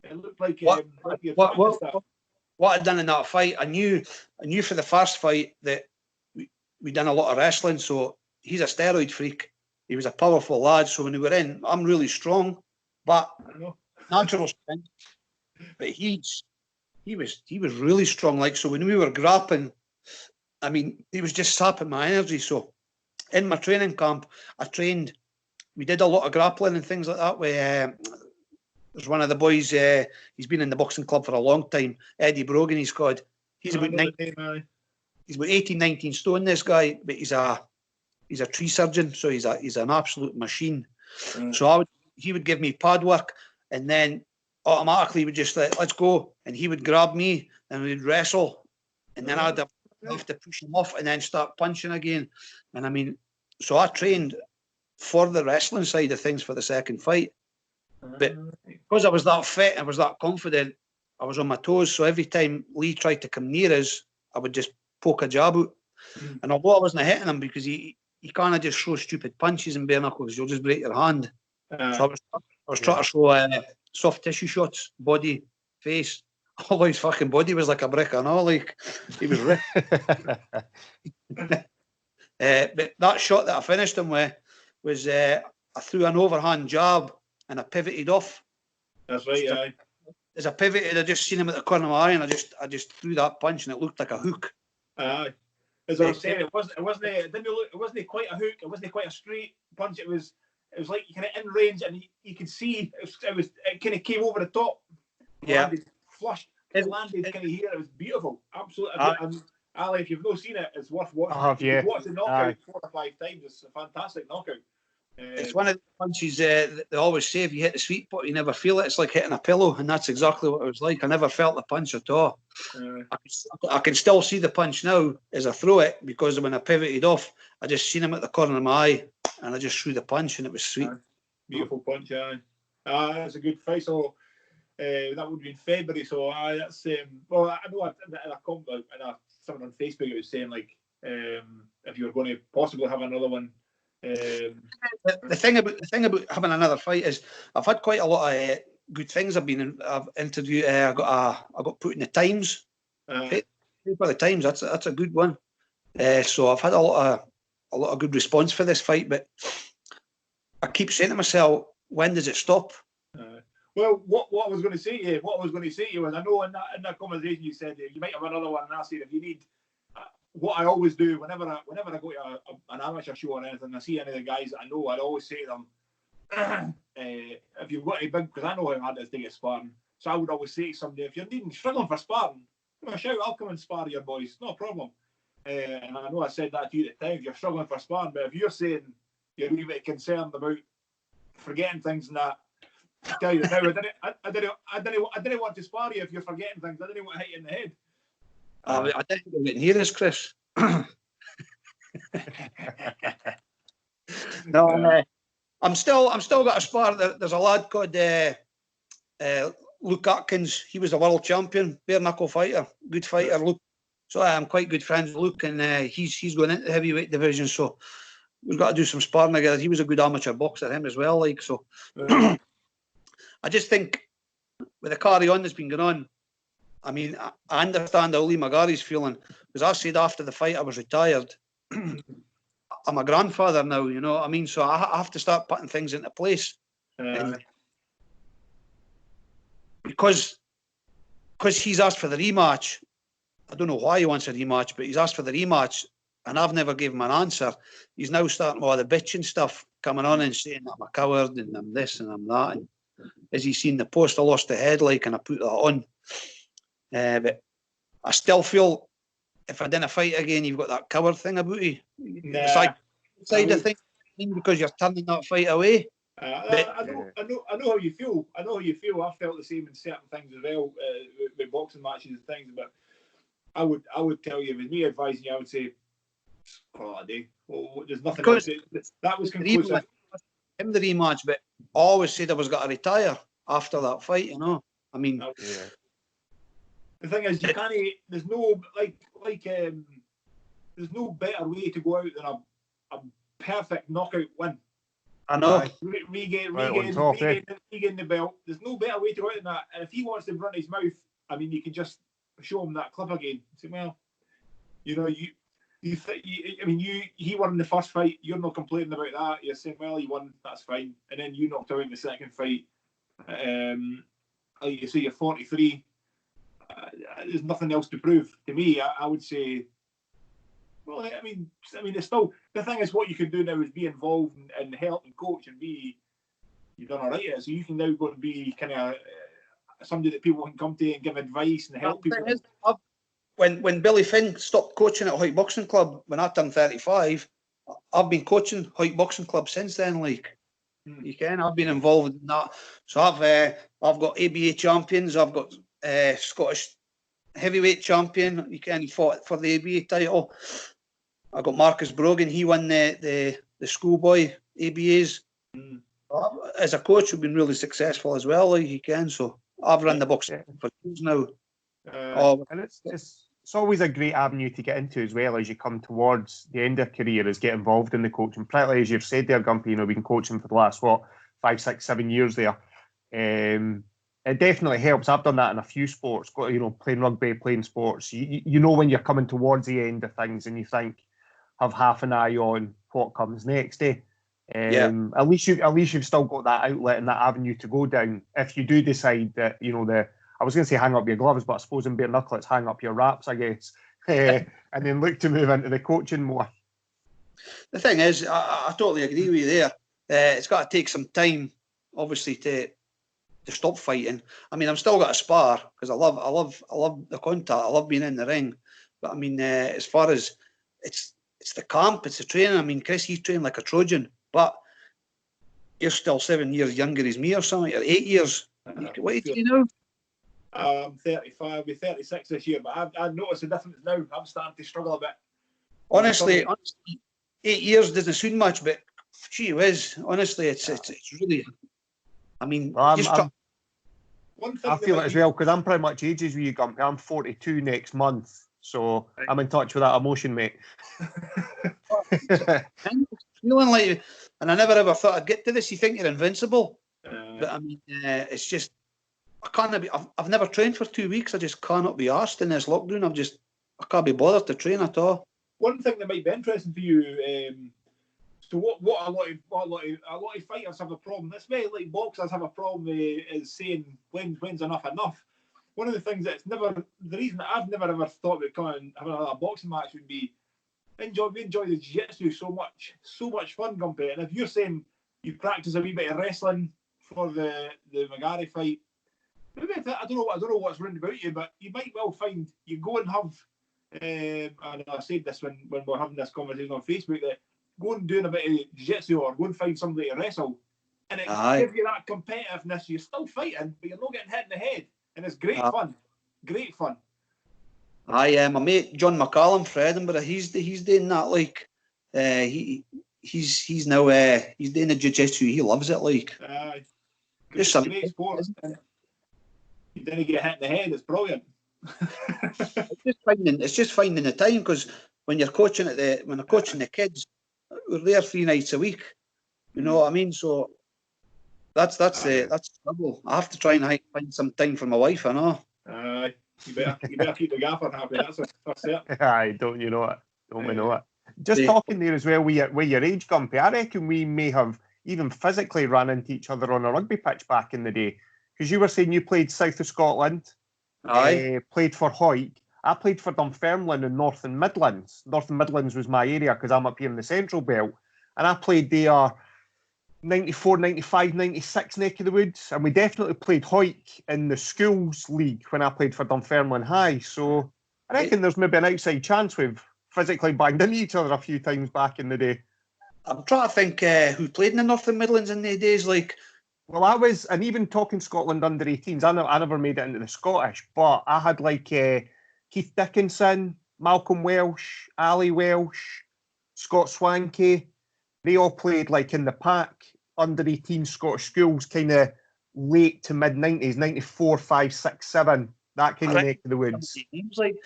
It looked like what I'd done in that fight, I knew for the first fight that we done a lot of wrestling, so he's a steroid freak. He was a powerful lad, so when we were in, I'm really strong, but natural strength. But he was really strong. Like, so when we were grappling, I mean, he was just sapping my energy. So in my training camp, we did a lot of grappling and things like that. There's one of the boys, he's been in the boxing club for a long time, Eddie Brogan, he's called. He's about 18, 19 stone, this guy, but he's a tree surgeon, so he's an absolute machine. So he would give me pad work, and then automatically he would just like, let's go, and he would grab me and we'd wrestle, and then I'd have to push him off and then start punching again. And I mean, so I trained for the wrestling side of things for the second fight, but because I was that fit, I was that confident, I was on my toes. So every time Lee tried to come near us, I would just poke a jab out. And although I wasn't hitting him, because he can't just throw stupid punches and bare knuckles, you'll just break your hand. So I was trying to throw soft tissue shots, body, face. Although his fucking body was like a brick and all, like he was ripped. But that shot that I finished him with was I threw an overhand jab and I pivoted off. That's right, yeah. As I pivoted, I just seen him at the corner of my eye, and I just threw that punch, and it looked like a hook. As I was saying, it wasn't quite a hook. It wasn't quite a straight punch. It was like you kind of in range, and you could see it kind of came over the top. Landed flush. It landed kind of here. It was beautiful. Absolutely. Ali, if you've not seen it, it's worth watching. I have, yeah. You've watched the knockout 4 or 5 times. It's a fantastic knockout. It's one of the punches that they always say, if you hit the sweet spot, you never feel it. It's like hitting a pillow, and that's exactly what it was like. I never felt the punch at all. I can still see the punch now as I throw it, because when I pivoted off, I just seen him at the corner of my eye, and I just threw the punch, and it was sweet. Beautiful punch, that's a good fight. So that would be in February. So that's well, I know in a comment someone on Facebook, it was saying like if you were going to possibly have another one. The thing about having another fight is I've had quite a lot of good things. I've interviewed. I got put in the Times. Paper the Times. That's a good one. So I've had a lot of good response for this fight. But I keep saying to myself, when does it stop? Well, what I was going to say to you, was, I know in that conversation you said you might have another one, and I said if you need. What I always do whenever I go to an amateur show or anything, I see any of the guys that I know, I'd always say to them, if you've got any big, because I know how hard it is to get sparring, so I would always say to somebody, if you're struggling for sparring, give me a shout, I'll come and spar your boys, no problem. and I know I said that to you at the time, you're struggling for sparring, but if you're saying you're a wee bit concerned about forgetting things and that, I tell you now, I didn't want to spar you if you're forgetting things. I didn't want to hit you in the head. I didn't get near this, Chris. No, I'm still got a spar. There's a lad called Luke Atkins. He was a world champion, bare knuckle fighter, good fighter. Luke. So I'm quite good friends with Luke, and he's going into the heavyweight division. So we've got to do some sparring together. He was a good amateur boxer, him as well. Like so, I just think with the carry on that's been going on. I mean, I understand how Lee McGarry's feeling, because I said after the fight I was retired. I'm a grandfather now, you know what I mean? So I have to start putting things into place. And because he's asked for the rematch, I don't know why he wants a rematch, but he's asked for the rematch, and I've never given him an answer. He's now starting all the bitching stuff, coming on and saying I'm a coward and I'm this and I'm that. And as he's seen the post, I lost the head, like, and I put that on. But I still feel if I didn't fight again, you've got that coward thing about you. Side of things, because you're turning that fight away. I know how you feel. I know how you feel. I felt the same in certain things as well, with boxing matches and things. But I would tell you, if it was me advising you, I would say, call it a day. Well, there's nothing else. That was conclusive. Him the rematch, but I always said I was going to retire after that fight. You know, I mean. Yeah. The thing is, you can't. There's no there's no better way to go out than a perfect knockout win. I know. Regain the belt. There's no better way to go out than that. And if he wants to run his mouth, I mean, you can just show him that clip again. Say, well, you know, he won in the first fight. You're not complaining about that. You're saying, well, he won. That's fine. And then you knocked out in the second fight. Like you say, you're 43. There's nothing else to prove. To me, I would say, well, I mean, it's still, the thing is, what you can do now is be involved and help and coach and be, you've done all right at it, so you can now go and be kind of somebody that people can come to and give advice and help people. When Billy Finn stopped coaching at Hoyt Boxing Club when I turned 35, I've been coaching Hoyt Boxing Club since then. Like, you can, I've been involved in that. So I've got ABA champions. I've got Scottish heavyweight champion. You can, he fought for the ABA title. I got Marcus Brogan. He won the schoolboy ABAs. As a coach, we've been really successful as well. Like, you can. So I've run the boxing for years now. And it's always a great avenue to get into as well as you come towards the end of your career, is get involved in the coaching. Particularly as you've said there, Gumpy, you know, we've been coaching for the last 5, 6, 7 years there. It definitely helps. I've done that in a few sports, you know, playing rugby, playing sports. You know when you're coming towards the end of things and you think, have half an eye on what comes next, eh? At least you've still got that outlet and that avenue to go down. If you do decide that, you know, I was going to say hang up your gloves, but I suppose in bare knuckle it's hang up your wraps, I guess, and then look to move into the coaching more. The thing is, I totally agree with you there. It's got to take some time, obviously, to stop fighting. I mean, I've still got to spar because I love the contact. I love being in the ring. But I mean, as far as it's the camp, it's the training. I mean, Chris, he's trained like a Trojan, but you're still 7 years younger as me or something. You're 8 years. What age do you know? I'm 35, I'll be 36 this year, but I've noticed a difference now. I'm starting to struggle a bit. Honestly, 8 years doesn't sound much, but gee whiz, honestly, it's really. I mean, I feel it as well because I'm pretty much ages with you, Gumpy. I'm 42 next month, so I'm in touch with that emotion, mate. Feeling like, and I never ever thought I'd get to this. You think you're invincible, but I mean, it's just. I've never trained for 2 weeks. I just cannot be arsed in this lockdown. I can't be bothered to train at all. One thing that might be interesting for you, so what a lot of fighters have a problem. It's very like boxers have a problem is saying when's enough. One of the things the reason that I've never ever thought about having a boxing match would be we enjoy the jiu-jitsu so much fun, Gumpy. And if you're saying you practice a wee bit of wrestling for the McGarry fight. Maybe I don't know what's written about you, but you might well find you go and have and I said this when we were having this conversation on Facebook, that go and do a bit of jiu-jitsu or go and find somebody to wrestle, and it gives you that competitiveness. You're still fighting, but you're not getting hit in the head, and it's great fun. Great fun. My mate John McCallum from Edinburgh, he's doing that. Like, he's now he's doing the jiu-jitsu. He loves it. Like, great sport. You didn't get hit in the head. It's brilliant. It's just finding the time, because when you're coaching when I'm coaching the kids, we're there 3 nights a week. You know what I mean? So that's the trouble. I have to try and find some time for my wife. I know. You better keep the gaffer happy. That's it. Aye, don't you know it? Don't we know it? Just talking there as well with your age, Gumpy, I reckon we may have even physically ran into each other on a rugby pitch back in the day. Because you were saying you played south of Scotland. Played for Hoyk. I played for Dunfermline in Northern Midlands. Northern Midlands was my area because I'm up here in the Central Belt. And I played there 94, 95, 96 neck of the woods. And we definitely played Hoyk in the schools league when I played for Dunfermline High. So I reckon there's maybe an outside chance we've physically banged into each other a few times back in the day. I'm trying to think who played in the Northern Midlands in the days, like. Well, I was, and even talking Scotland under 18s, I never made it into the Scottish, but I had like Keith Dickinson, Malcolm Welsh, Ali Welsh, Scott Swankie. They all played like in the pack under 18 Scottish schools, kind of late to mid 90s, 94, 5, 6, 7, that kind of neck of the woods. Like,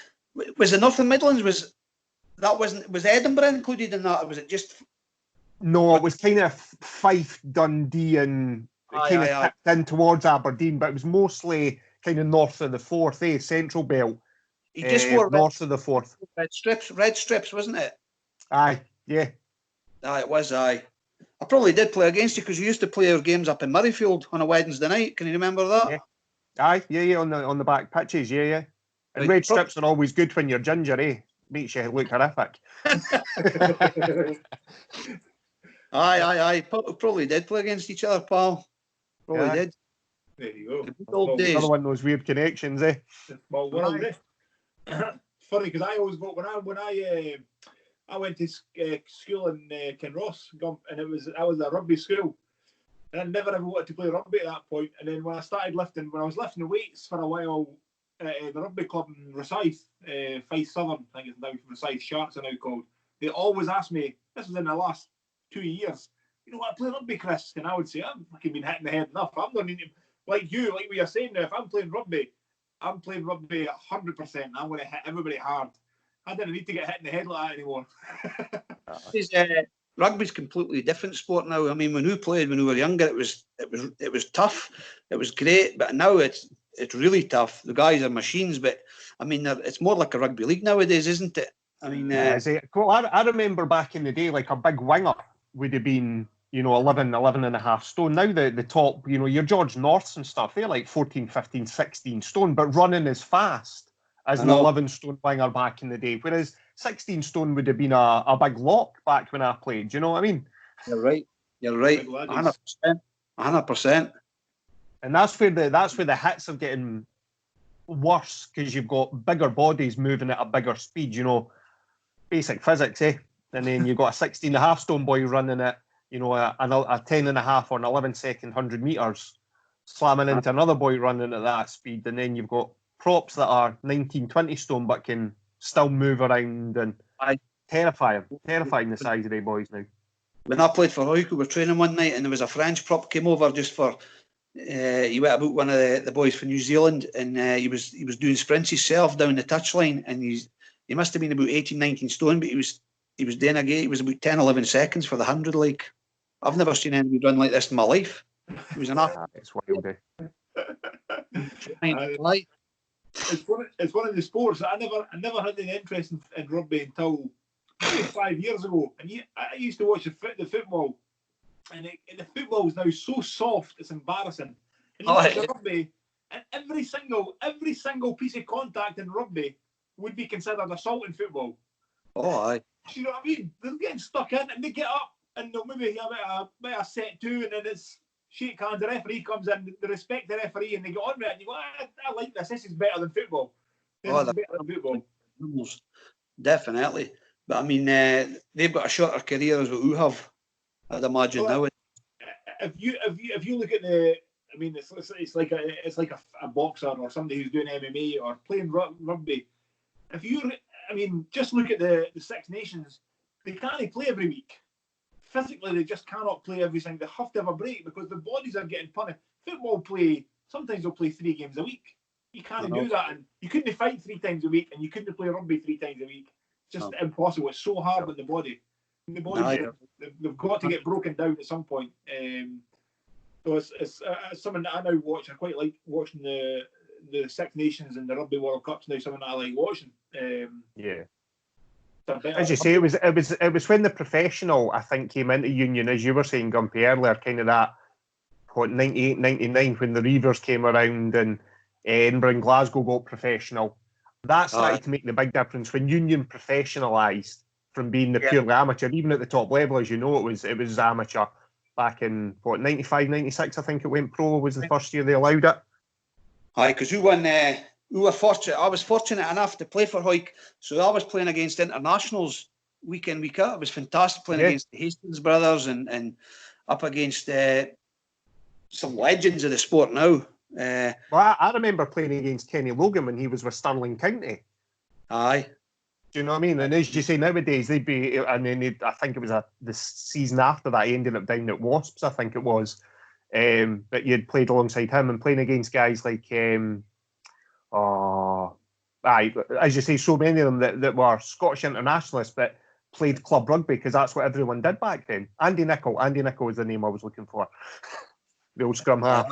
was the Northern Midlands, was Edinburgh included in that, or was it just? No, it was kind of Fife, Dundee, and kind of tipped in towards Aberdeen, but it was mostly kind of north of the Forth, Central Belt. He just wore north of the Forth. Red strips, wasn't it? Aye, yeah. Aye, it was, aye. I probably did play against you because you used to play our games up in Murrayfield on a Wednesday night. Can you remember that? Yeah. Aye, yeah, on the back pitches, yeah. And red strips are always good when you're ginger, eh? Makes you look horrific. Aye. Probably did play against each other, pal. Probably did. There you go. The good old days. Another one of those weird connections, eh? Well, world, eh? Funny because I always got when I went to school in Kinross, and I was a rugby school, and I never ever wanted to play rugby at that point. And then when I was lifting the weights for a while, the rugby club in Rosyth, Fife Southern, I think it's now Rosyth Sharks are now called. They always asked me. This was in the last 2 years. You know what, I play rugby, Chris? And I would say, I'm fucking been hit in the head enough. I'm not needing, like what you're saying now, if I'm playing rugby 100%. I'm going to hit everybody hard. I didn't need to get hit in the head like that anymore. Rugby's completely different sport now. I mean, when we played when we were younger, it was tough. It was great, but now it's really tough. The guys are machines, but I mean, it's more like a rugby league nowadays, isn't it? I mean, well, I remember back in the day, like a big winger would have been, 11 and a half stone. Now the top, your George Norths and stuff, they're like 14, 15, 16 stone, but running as fast as an 11 stone winger back in the day. Whereas 16 stone would have been a big lock back when I played. Do you know what I mean? You're right. 100%. And that's where the hits are getting worse, because you've got bigger bodies moving at a bigger speed, basic physics, eh? And then you've got a 16 and a half stone boy running at, a 10 and a half or an 11-second 100 metres, slamming into another boy running at that speed. And then you've got props that are 19, 20 stone but can still move around, and terrifying the size of the boys now. When I played for Hoyk, we were training one night, and there was a French prop came over just for. He went about one of the boys from New Zealand, and he was doing sprints himself down the touchline, and he must have been about 18, 19 stone, but he was doing a game. It was about 10, 11 seconds for the 100. Like, I've never seen anybody run like this in my life. It was an It's wild, eh? It's one of the sports that I never had any interest in rugby until maybe 5 years ago. And I used to watch the football, and the football is now so soft, it's embarrassing. And you watch the rugby, and every single piece of contact in rugby would be considered assault in football. Oh, aye. You know what I mean? They're getting stuck in, and they get up, and they'll maybe have a set two, and then it's shake hands. The referee comes in, they respect the referee, and they get on with it. And you go, I like this. This is better than football. This is better than football. Definitely. But I mean, they've got a shorter career as what we have, I'd imagine now. If you look at the, I mean, it's like a boxer or somebody who's doing MMA or playing rugby. I mean, just look at the Six Nations. They can't play every week. Physically, they just cannot play everything. They have to have a break because the bodies are getting punished. Football play, sometimes they'll play 3 games a week. You can't do that, and you couldn't fight 3 times a week, and you couldn't play rugby 3 times a week. It's just impossible. It's so hard on the body. The body, they've got to get broken down at some point. So it's something that I now watch. I quite like watching the Six Nations and the Rugby World Cups now. Something that I like watching. As you say, it was when the professional, I think, came into Union, as you were saying, Gumpy, earlier, kind of that, 98, 99, when the Reavers came around and Edinburgh and Glasgow got professional. That started to make the big difference when Union professionalised from being the purely amateur, even at the top level, as you know, it was amateur back in 95, 96, I think it went pro, was the first year they allowed it. Aye, because we were fortunate. I was fortunate enough to play for Hawick, so I was playing against internationals week in, week out. It was fantastic playing against the Hastings brothers and up against some legends of the sport now. Well, I remember playing against Kenny Logan when he was with Stirling County. Aye. Do you know what I mean? And as you say, nowadays they'd be, and then I think it was the season after that, he ended up down at Wasps, I think it was. But you'd played alongside him and playing against guys like, as you say, so many of them that were Scottish internationalists but played club rugby because that's what everyone did back then. Andy Nicol was the name I was looking for. The old scrum half.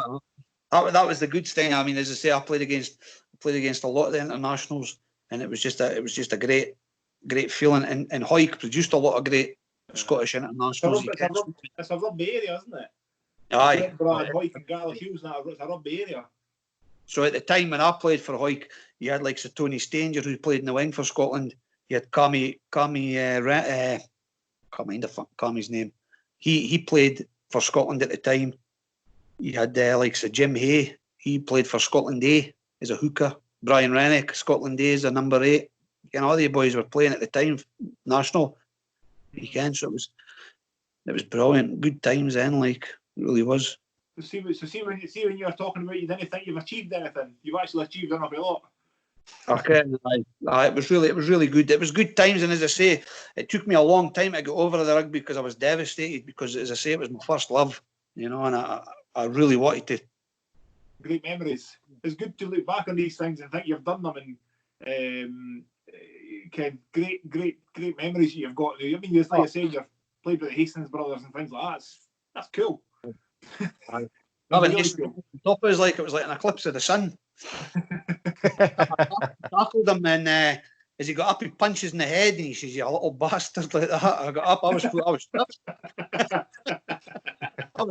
That was the good thing. I mean, as I say, I played against a lot of the internationals, and it was just a great feeling. And Hawick produced a lot of great Scottish internationals. It's a rugby area, isn't it? Aye. Hawick and Gareth Hughes, it's a rugby area. So at the time when I played for Hawick, you had like Sir Tony Stanger, who played in the wing for Scotland. You had Cammy's name. He played for Scotland at the time. You had like Sir Jim Hay. He played for Scotland A as a hooker. Brian Rennick, Scotland A as a number 8. You know, all the boys were playing at the time, national. You can, so it was brilliant. Good times then, like, it really was. So see when you were talking about, you didn't think you've achieved anything. You've actually achieved an awful lot. Okay, it was really good. It was good times, and as I say, it took me a long time to get over the rugby because I was devastated. Because as I say, it was my first love, you know, and I really wanted to. Great memories. It's good to look back on these things and think you've done them, and great memories you've got. I mean, just like I said, you've played with the Hastings brothers and things like that. That's cool. Really cool. Top was like it was like an eclipse of the sun. I tackled him, and as he got up, he punches in the head, and he says, "You little bastard!" Like that. I got up. I was starstruck. I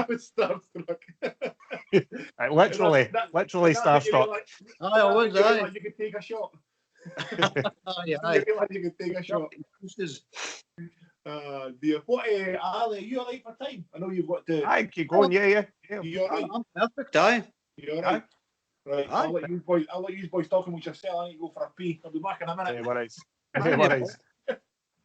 was starstruck. Literally starstruck. Like, you could take a shot. You could take a shot. Dear. What, Ali, are you alright for time? I know you've got to. I keep going, yeah. You alright? I'm perfect, aye. You alright? Right, I'll let you boys talk amongst yourself. I need to go for a pee. I'll be back in a minute. Worries.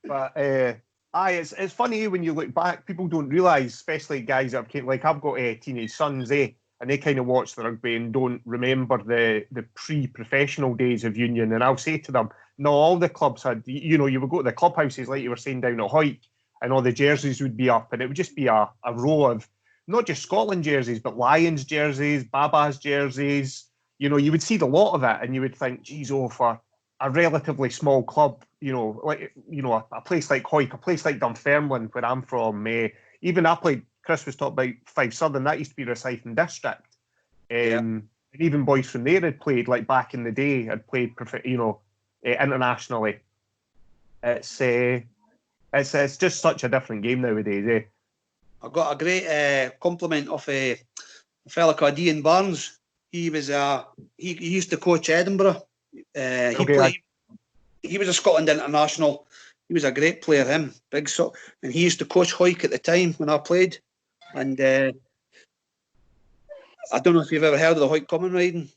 But it's funny when you look back, people don't realise, especially guys that have like I've got teenage sons, and they kind of watch the rugby and don't remember the pre-professional days of Union. And I'll say to them, no, all the clubs had, you would go to the clubhouses like you were saying down at Hawick, and all the jerseys would be up, and it would just be a row of not just Scotland jerseys, but Lions jerseys, Baba's jerseys. You would see the lot of it, and you would think, geez, for a relatively small club, a place like Hawick, a place like Dunfermline, where I'm from, even I played, Chris was talking about Fife Southern, that used to be Rosyth District. And even boys from there had played, like back in the day, had played, internationally. It's just such a different game nowadays, I got a great compliment of a fella called Ian Barnes. He was he used to coach Edinburgh. He was a Scotland international. He was a great player, him, big so, and he used to coach Hawick at the time when I played. And I don't know if you've ever heard of the Hawick Common Riding.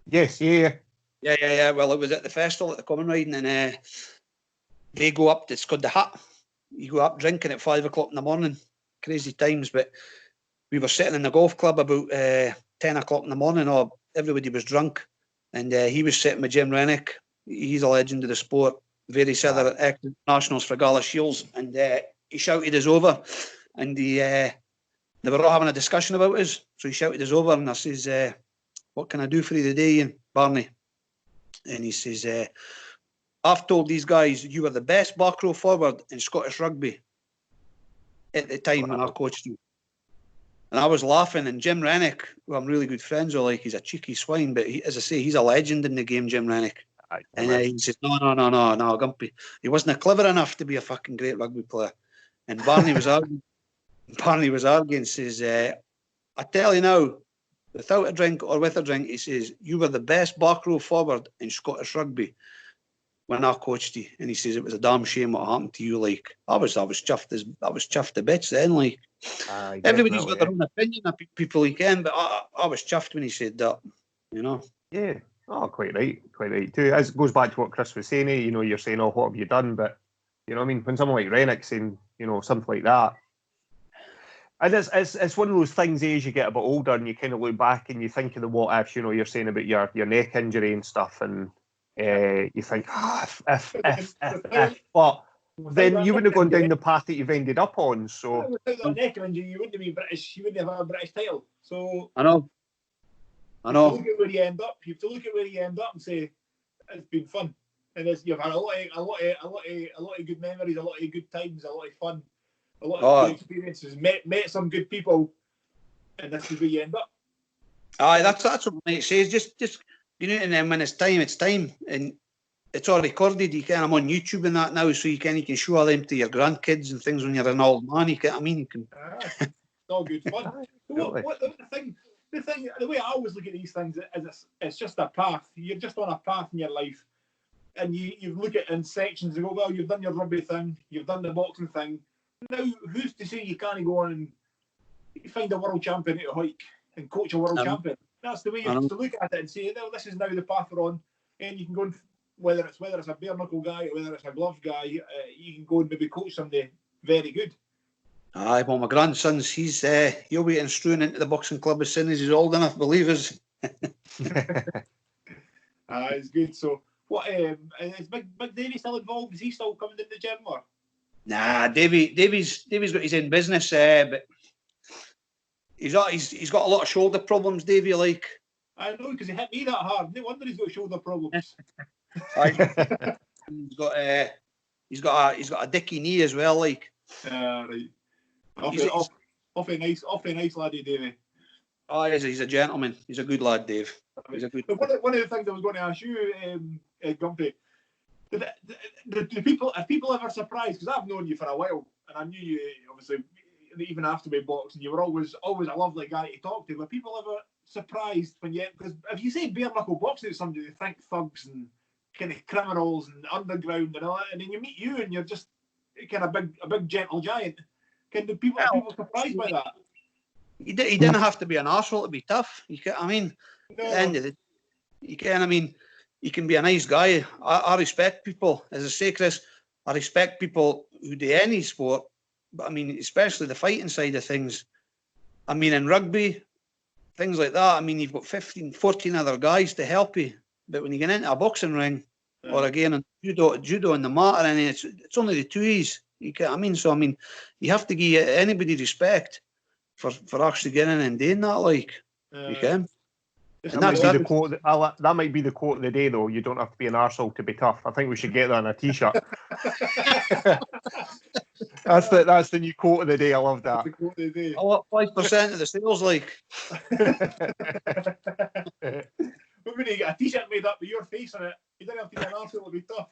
Yes, yeah. Yeah. Well, it was at the festival at the Common Riding, and they go up. It's called the Hut. You go up drinking at 5 o'clock in the morning. Crazy times, but we were sitting in the golf club about 10 o'clock in the morning. Oh, everybody was drunk, and he was sitting with Jim Rennick. He's a legend of the sport. Various other ex-nationals for Gala Shields, and he shouted us over, and they were all having a discussion about us. So he shouted us over, and I says, "What can I do for you today, Barney?" And he says, "I've told these guys you were the best back row forward in Scottish rugby at the time when I coached you." And I was laughing, and Jim Rennick, who I'm really good friends with, like, he's a cheeky swine, but as I say, he's a legend in the game, Jim Rennick. And he says, no, Gumpy. He wasn't clever enough to be a fucking great rugby player. And Barney was arguing. Says, "I tell you now, without a drink or with a drink," he says, "you were the best back row forward in Scottish rugby when I coached you." And he says, "It was a damn shame what happened to you." Like, I was chuffed to bits then. Like, everybody's got their own opinion of people he can, but I was chuffed when he said that. You know. Yeah. Oh, quite right too. As it goes back to what Chris was saying, you know, you're saying, "Oh, what have you done?" But you know, I mean, when someone like Rennick saying, you know, something like that, and it's one of those things. As you get a bit older, and you kind of look back and you think of the what ifs. You know, you're saying about your neck injury and stuff, and you think, if. But then you wouldn't have gone down the path that you've ended up on. So without that neck injury, you wouldn't have been British. You wouldn't have had a British title. So I know. You have to look at where you end up. You have to look at where you end up and say it's been fun, and you've had a lot of good memories, a lot of good times, a lot of fun, a lot of good experiences. Met some good people, and this is where you end up. Aye, that's what mate says. Just you know, and then when it's time, and it's all recorded. You can. I'm on YouTube and that now, so you can show them to your grandkids and things when you're an old man. You can. I mean, you can. It's all good fun. The way I always look at these things is it's just a path. You're just on a path in your life, and you look at it in sections and go, well, you've done your rugby thing, you've done the boxing thing. Now, who's to say you can't go on and find a world champion at a hike and coach a world champion? That's the way you have to look at it and say, no, this is now the path we're on, and you can go and whether it's a bare knuckle guy or whether it's a glove guy, you can go and maybe coach somebody very good. Aye, well, my grandson's he'll be strewn into the boxing club as soon as he's old enough, believe us. It's good. So, what is Big Davey still involved? Is he still coming in the gym or? Nah, Davy's got his own business, but he's got a lot of shoulder problems. Davy, like, I know, because he hit me that hard. No wonder he's got shoulder problems. he's got a dicky knee as well, like. Right. Off a nice laddie, Davey. Oh, he's a gentleman. He's a good lad, Dave. He's a good. One of the things I was going to ask you, Gumpy, are people ever surprised? Because I've known you for a while, and I knew you obviously even after we boxed, and you were always a lovely guy to talk to. Were people ever surprised when you? Because if you say bare knuckle boxing to somebody, they think thugs and kind of criminals and underground and all that, and then you meet you, and you're just kind of a big gentle giant. Are people surprised by that? He didn't have to be an arsehole to be tough. You can, I mean, at the end of you can. I mean, you can be a nice guy. I respect people. As I say, Chris, I respect people who do any sport, but I mean, especially the fighting side of things. I mean, in rugby, things like that. I mean, you've got 15, 14 other guys to help you, but when you get into a boxing ring, or again in judo on the mat, and it's only the twoies. You have to give anybody respect for actually getting in and doing that. Like, you can. That might be the quote of the day, though. You don't have to be an arsehole to be tough. I think we should get that on a t-shirt. That's the new quote of the day. I love that. The quote of the day. I want 5% of the sales, like. But when you get a t-shirt made up with your face on it, you don't have to be an arsehole to be tough.